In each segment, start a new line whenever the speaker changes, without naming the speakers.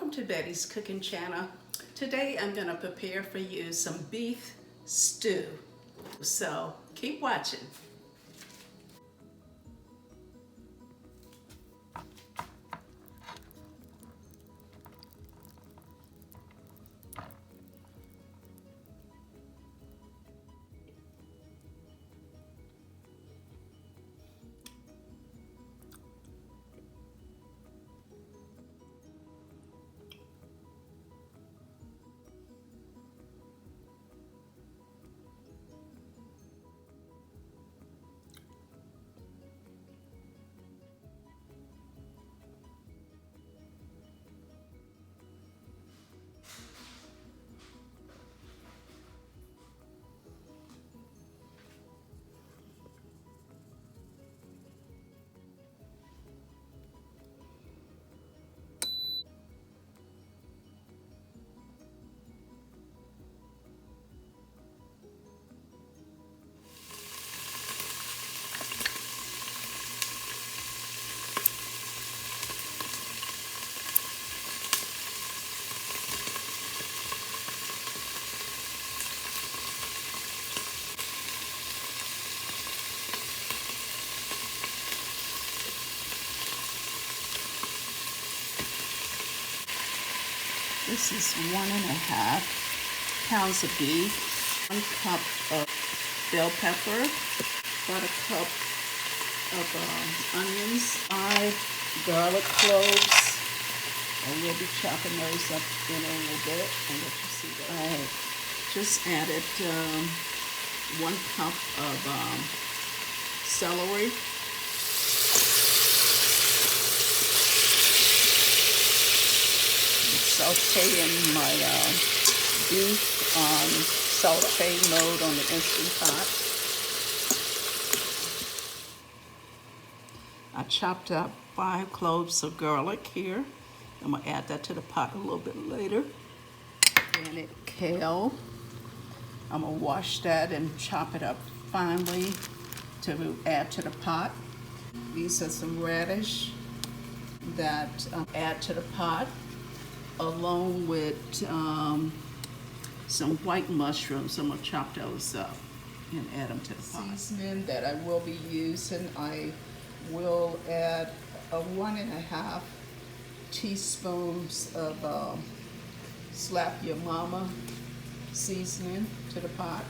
Welcome to Betty's Cooking Channel. Today I'm going to prepare for you some beef stew. So keep watching. This is 1.5 pounds of beef, 1 cup of bell pepper, about a cup of onions, 5 garlic cloves. I will be chopping those up in a little bit and let you see that. I just added 1 cup of celery. Sautéing my beef on sauté mode on the Instant Pot. I chopped up 5 cloves of garlic here. I'm going to add that to the pot a little bit later. Organic kale. I'm going to wash that and chop it up finely to add to the pot. These are some radish that add to the pot, along with some white mushrooms. I'm going to chop those up and add them to the pot. Seasoning that I will be using, I will add 1.5 teaspoons of Slap Your Mama seasoning to the pot.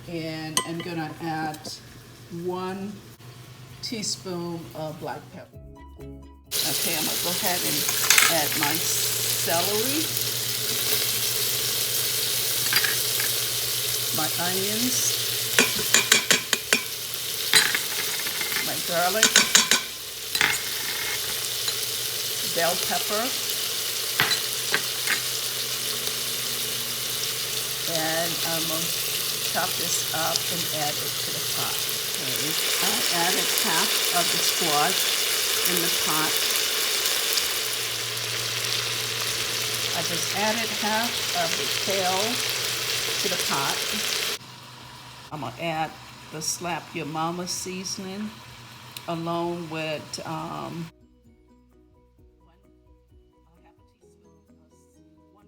And I'm going to add 1 teaspoon of black pepper. Okay, I'm going to go ahead and add my celery, my onions, my garlic, bell pepper, and I'm going to chop this up and add it to the pot. Okay, I added half of the squash in the pot. I just added half of the kale to the pot. I'm going to add the Slap Your Mama seasoning along with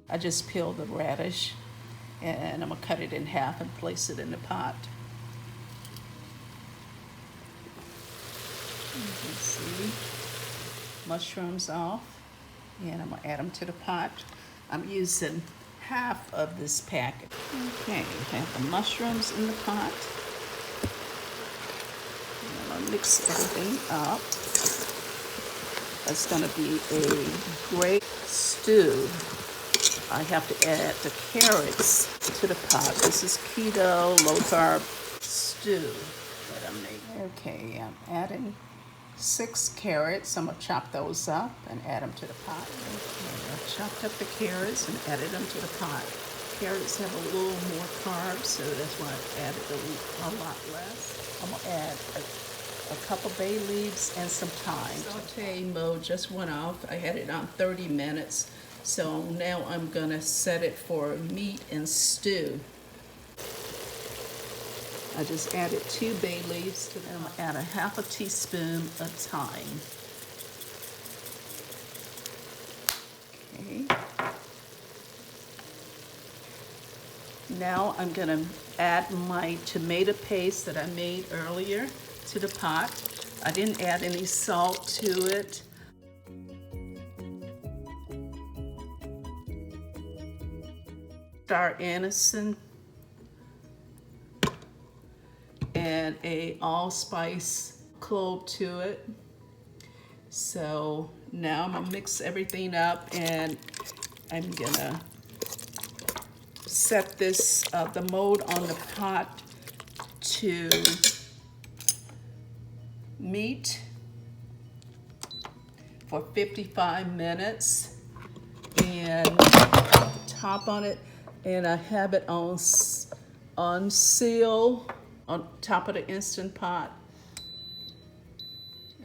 I just peeled the radish and I'm going to cut it in half and place it in the pot. You can see mushrooms off, and I'm going to add them to the pot. I'm using half of this packet. Okay, I have the mushrooms in the pot. I'm going to mix everything up. That's going to be a great stew. I have to add the carrots to the pot. This is keto, low carb stew that I'm making. Okay, I'm adding 6 carrots. I'm going to chop those up and add them to the pot. Okay, I chopped up the carrots and added them to the pot. Carrots have a little more carbs, so that's why I added a lot less. I'm going to add a couple bay leaves and some thyme. Sauté mode just went off. I had it on 30 minutes. So now I'm going to set it for meat and stew. I just added 2 bay leaves to them. Add a half a teaspoon of thyme. Okay. Now I'm gonna add my tomato paste that I made earlier to the pot. I didn't add any salt to it. Star anise and a allspice clove to it. So now I'm gonna mix everything up, and I'm gonna set this the mold on the pot to meat for 55 minutes and top on it, and I have it on seal on top of the Instant Pot.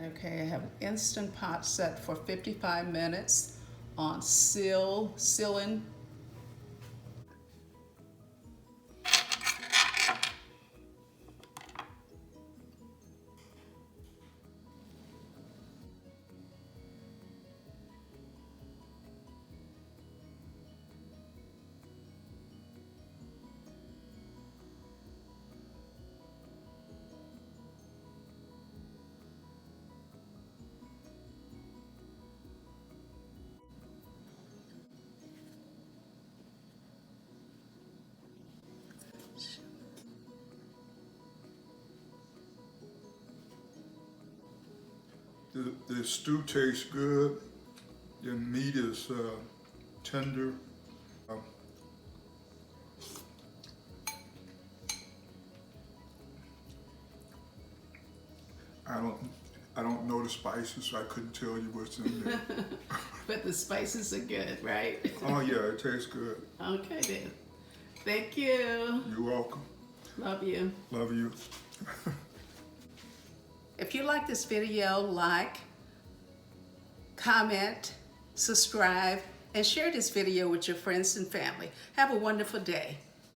Okay, I have an Instant Pot set for 55 minutes on sealing.
The stew tastes good. The meat is tender. I don't know the spices, so I couldn't tell you what's in there.
But the spices are good, right?
Oh yeah, it tastes good.
Okay then. Thank you.
You're welcome.
Love you.
Love you.
If you like this video, like, comment, subscribe, and share this video with your friends and family. Have a wonderful day.